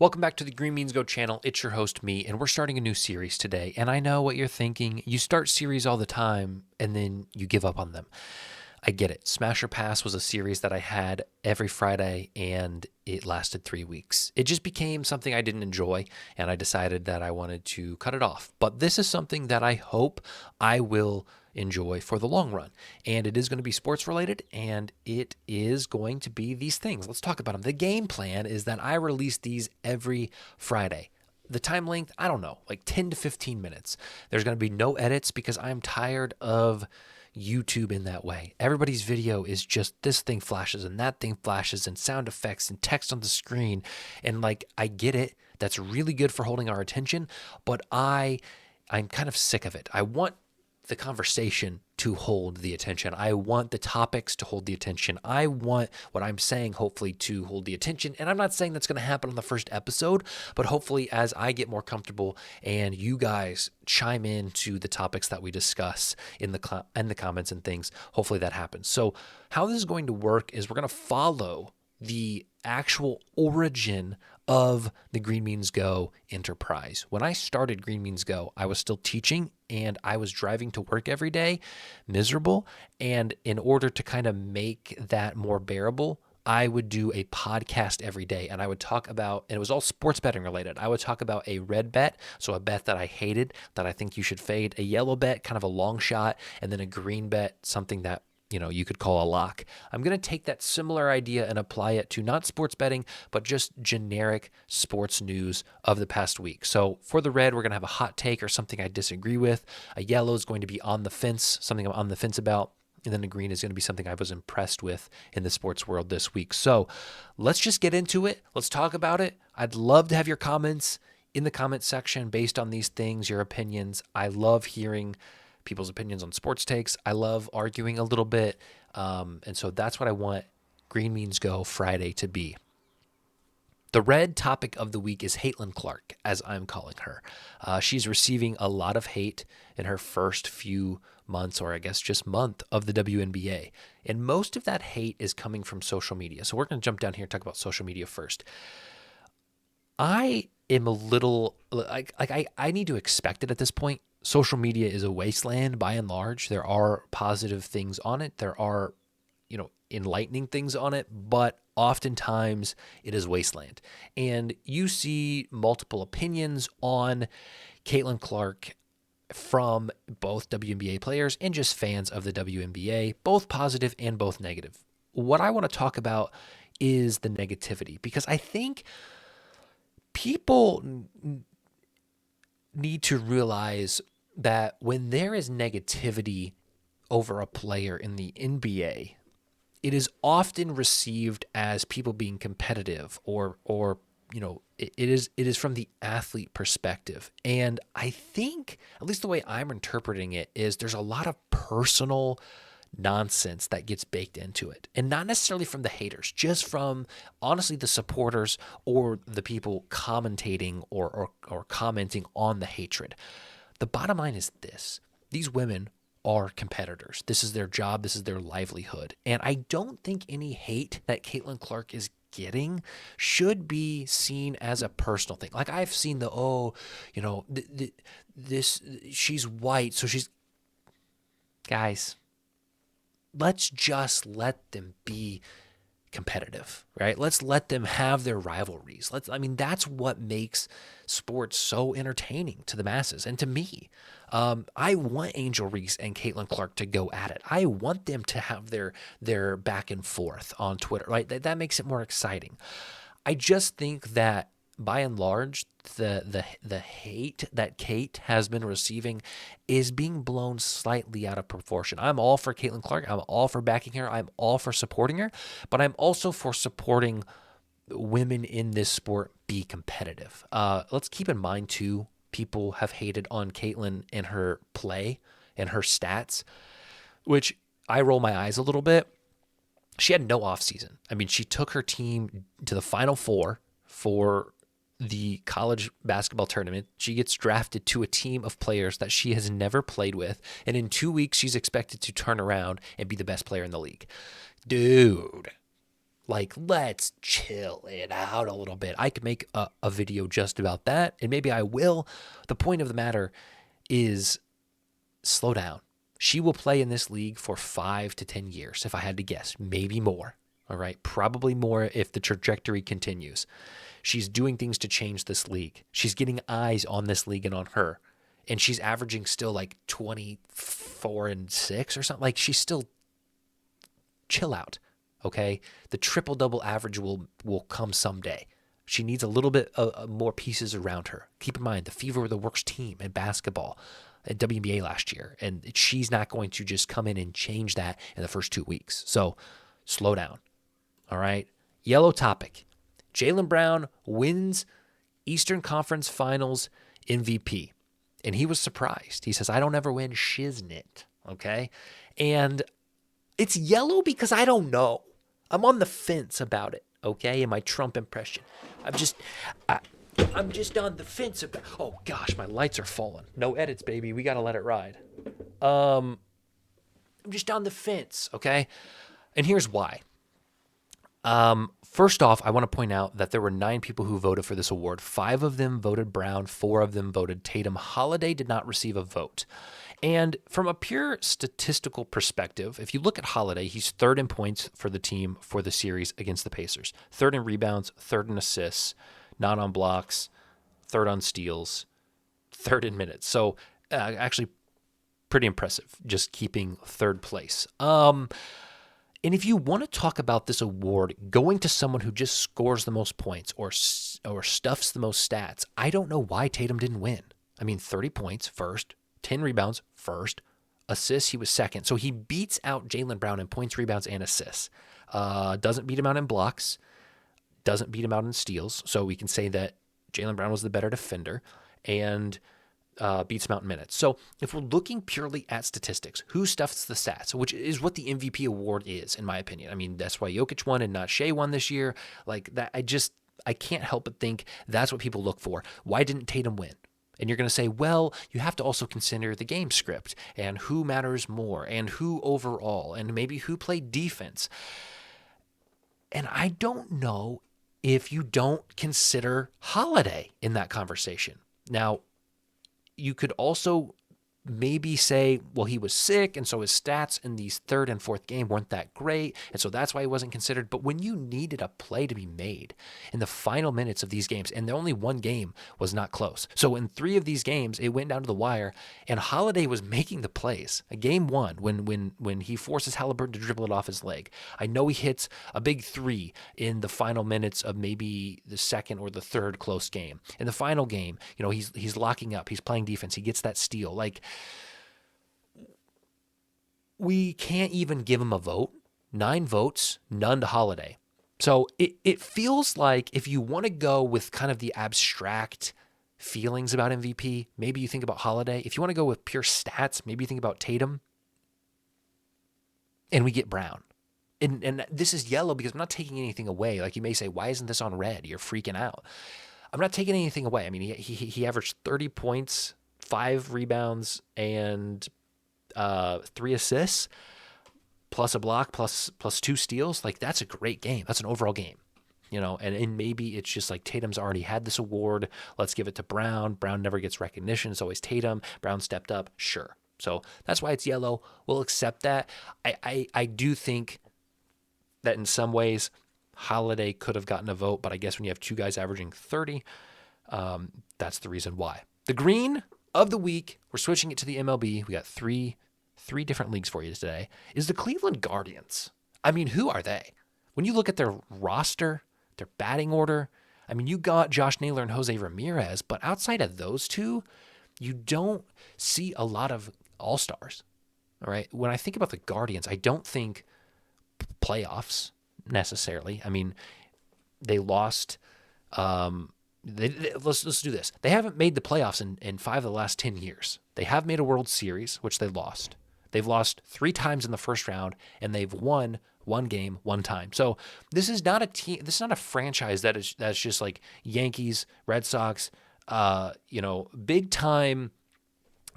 Welcome back to the Green Means Go channel. It's your host, me, and we're starting a new series today. And I know what you're thinking. You start series all the time, and then you give up on them. I get it. Smash or Pass was a series that I had every Friday, and it lasted 3 weeks. It just became something I didn't enjoy, and I decided that I wanted to cut it off. But this is something that I hope I will enjoy for the long run. And it is going to be sports related, and it is going to be these things. Let's talk about them. The game plan is that I release these every Friday. The time length, I don't know, like 10 to 15 minutes. There's going to be no edits because I'm tired of YouTube in that way. Everybody's video is just this thing flashes and that thing flashes and sound effects and text on the screen. And like, I get it. That's really good for holding our attention, but I'm kind of sick of it. I want the conversation to hold the attention. I want the topics to hold the attention. I want what I'm saying, hopefully, to hold the attention. And I'm not saying that's going to happen on the first episode, but hopefully as I get more comfortable and you guys chime in to the topics that we discuss in the comments and things, hopefully that happens. So how this is going to work is we're going to follow the actual origin of the Green Means Go enterprise. When I started Green Means Go, I was still teaching and I was driving to work every day, miserable. And in order to kind of make that more bearable, I would do a podcast every day and I would talk about, and it was all sports betting related. I would talk about a red bet, so a bet that I hated, that I think you should fade, a yellow bet, kind of a long shot, and then a green bet, something that you could call a lock. I'm going to take that similar idea and apply it to not sports betting, but just generic sports news of the past week. So for the red, we're going to have a hot take or something I disagree with. A yellow is going to be on the fence, something I'm on the fence about. And then the green is going to be something I was impressed with in the sports world this week. So let's just get into it. Let's talk about it. I'd love to have your comments in the comment section based on these things, your opinions. I love hearing people's opinions on sports takes. I love arguing a little bit. And so that's what I want Green Means Go Friday to be. The red topic of the week is Jaylen Clark, as I'm calling her. She's receiving a lot of hate in her first few months, or I guess just month, of the WNBA. And most of that hate is coming from social media. So we're going to jump down here and talk about social media first. I am a little, I need to expect it at this point. Social media is a wasteland by and large. There are positive things on it. There are, enlightening things on it, but oftentimes it is wasteland. And you see multiple opinions on Jaylen Clark from both WNBA players and just fans of the WNBA, both positive and both negative. What I want to talk about is the negativity, because I think people need to realize that when there is negativity over a player in the NBA, it is often received as people being competitive or it is from the athlete perspective. And I think, at least the way I'm interpreting it, is there's a lot of personal nonsense that gets baked into it, and not necessarily from the haters, just from honestly the supporters or the people commentating or commenting on the hatred. The bottom line is this: these women are competitors. This is their job. This is their livelihood. And I don't think any hate that Jaylen Clark is getting should be seen as a personal thing. Like I've seen she's white, so she's, guys, let's just let them be competitive, right? Let's let them have their rivalries. That's what makes sports so entertaining to the masses and to me. I want Angel Reese and Jaylen Clark to go at it. I want them to have their back and forth on Twitter, right? That makes it more exciting. I just think that by and large, the hate that Kate has been receiving is being blown slightly out of proportion. I'm all for Jaylen Clark. I'm all for backing her. I'm all for supporting her, but I'm also for supporting women in this sport be competitive. Let's keep in mind too, people have hated on Jaylen and her play and her stats, which I roll my eyes a little bit. She had no offseason. She took her team to the Final Four for the college basketball tournament. She gets drafted to a team of players that she has never played with. And in 2 weeks, she's expected to turn around and be the best player in the league. Dude, Like, let's chill it out a little bit. I could make a video just about that, and maybe I will. The point of the matter is slow down. She will play in this league for 5 to 10 years, if I had to guess. Maybe more. All right. Probably more if the trajectory continues. She's doing things to change this league. She's getting eyes on this league and on her. And she's averaging still like 24-6 or something. Like, she's still chill out. Okay. The triple double average will come someday. She needs a little bit more pieces around her. Keep in mind, the Fever were the worst team in basketball at WNBA last year, and she's not going to just come in and change that in the first 2 weeks. So slow down. All right. Yellow topic. Jaylen Brown wins Eastern Conference Finals MVP. And he was surprised. He says, I don't ever win shiznit. Okay. And it's yellow because I don't know. I'm on the fence about it. Okay. In my Trump impression. I'm just on the fence about. Oh gosh, my lights are falling. No edits, baby. We got to let it ride. I'm just on the fence. Okay. And here's why. First off, I want to point out that there were 9 people who voted for this award. 5 of them voted Brown, 4 of them voted Tatum. Holiday did not receive a vote. And from a pure statistical perspective, if you look at Holiday, he's 3rd in points for the team for the series against the Pacers. 3rd in rebounds, 3rd in assists, not on blocks, 3rd on steals, 3rd in minutes. So actually pretty impressive, just keeping 3rd place. And if you want to talk about this award going to someone who just scores the most points or stuffs the most stats, I don't know why Tatum didn't win. I mean, 30 points first, 10 rebounds first, assists, he was 2nd. So he beats out Jaylen Brown in points, rebounds, and assists. Doesn't beat him out in blocks, doesn't beat him out in steals. So we can say that Jaylen Brown was the better defender and beats him out in minutes. So if we're looking purely at statistics, who stuffs the stats, which is what the MVP award is, in my opinion. I mean, that's why Jokic won and not Shea won this year. Like that, I can't help but think that's what people look for. Why didn't Tatum win? And you're going to say, well, you have to also consider the game script and who matters more and who overall and maybe who played defense. And I don't know if you don't consider Holiday in that conversation. Now, you could also maybe say, well, he was sick, and so his stats in these 3rd and 4th game weren't that great, and so that's why he wasn't considered. But when you needed a play to be made in the final minutes of these games, and the only one game was not close. So in 3 of these games, it went down to the wire, and Holiday was making the plays. Game 1, when he forces Halliburton to dribble it off his leg. I know he hits a big 3 in the final minutes of maybe the 2nd or the 3rd close game. In the final game, he's locking up, he's playing defense, he gets that steal. Like, we can't even give him a vote. 9 votes, none to Holiday. So it feels like if you want to go with kind of the abstract feelings about MVP, maybe you think about Holiday. If you want to go with pure stats, maybe you think about Tatum. And we get Brown. And this is yellow because I'm not taking anything away. Like, you may say, why isn't this on red? You're freaking out. I'm not taking anything away. I mean, he averaged 30 points, 5 rebounds, and 3 assists, plus a block, plus 2 steals. Like, that's a great game. That's an overall game, and maybe it's just like Tatum's already had this award. Let's give it to Brown. Brown never gets recognition. It's always Tatum. Brown stepped up. Sure. So that's why it's yellow. We'll accept that. I do think that in some ways Holiday could have gotten a vote, but I guess when you have 2 guys averaging 30, that's the reason why. The green of the week, we're switching it to the MLB. We got three different leagues for you today, is the Cleveland Guardians. I mean, who are they? When you look at their roster, their batting order, I mean, you got Josh Naylor and Jose Ramirez, but outside of those 2, you don't see a lot of all-stars. All right. When I think about the Guardians, I don't think playoffs necessarily. I mean, they lost. Let's do this. They haven't made the playoffs in 5 of the last 10 years. They have made a World Series, which they lost. They've lost 3 times in the first round, and they've won 1 game 1 time. So this is not a team. This is not a franchise that's just like Yankees, Red Sox, big time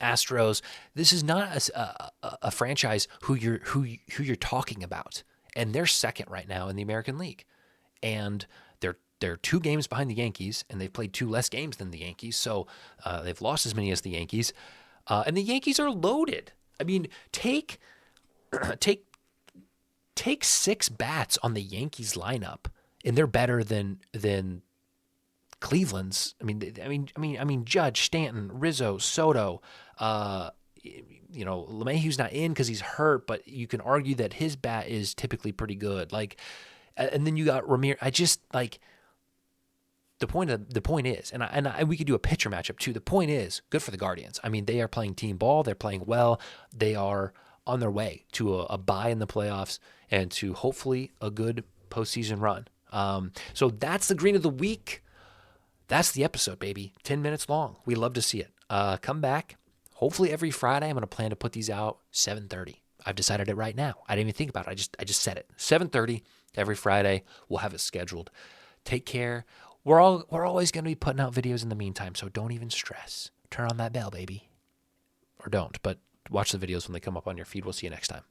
Astros. This is not a franchise who you're talking about. and they're second right now in the American League. And they're 2 games behind the Yankees, and they've played 2 less games than the Yankees, so they've lost as many as the Yankees. And the Yankees are loaded. I mean, take take 6 bats on the Yankees lineup, and they're better than Cleveland's. I mean, Judge, Stanton, Rizzo, Soto. LeMahieu's not in because he's hurt, but you can argue that his bat is typically pretty good. And then you got Ramirez. The point is, and we could do a pitcher matchup too. The point is, good for the Guardians. I mean, they are playing team ball. They're playing well. They are on their way to a bye in the playoffs and to hopefully a good postseason run. So that's the green of the week. That's the episode, baby. 10 minutes long. We love to see it. Come back. Hopefully every Friday. I'm going to plan to put these out 7:30. I've decided it right now. I didn't even think about it. I just said it. 7:30 every Friday. We'll have it scheduled. Take care. We're always going to be putting out videos in the meantime, so don't even stress. Turn on that bell, baby. Or don't, but watch the videos when they come up on your feed. We'll see you next time.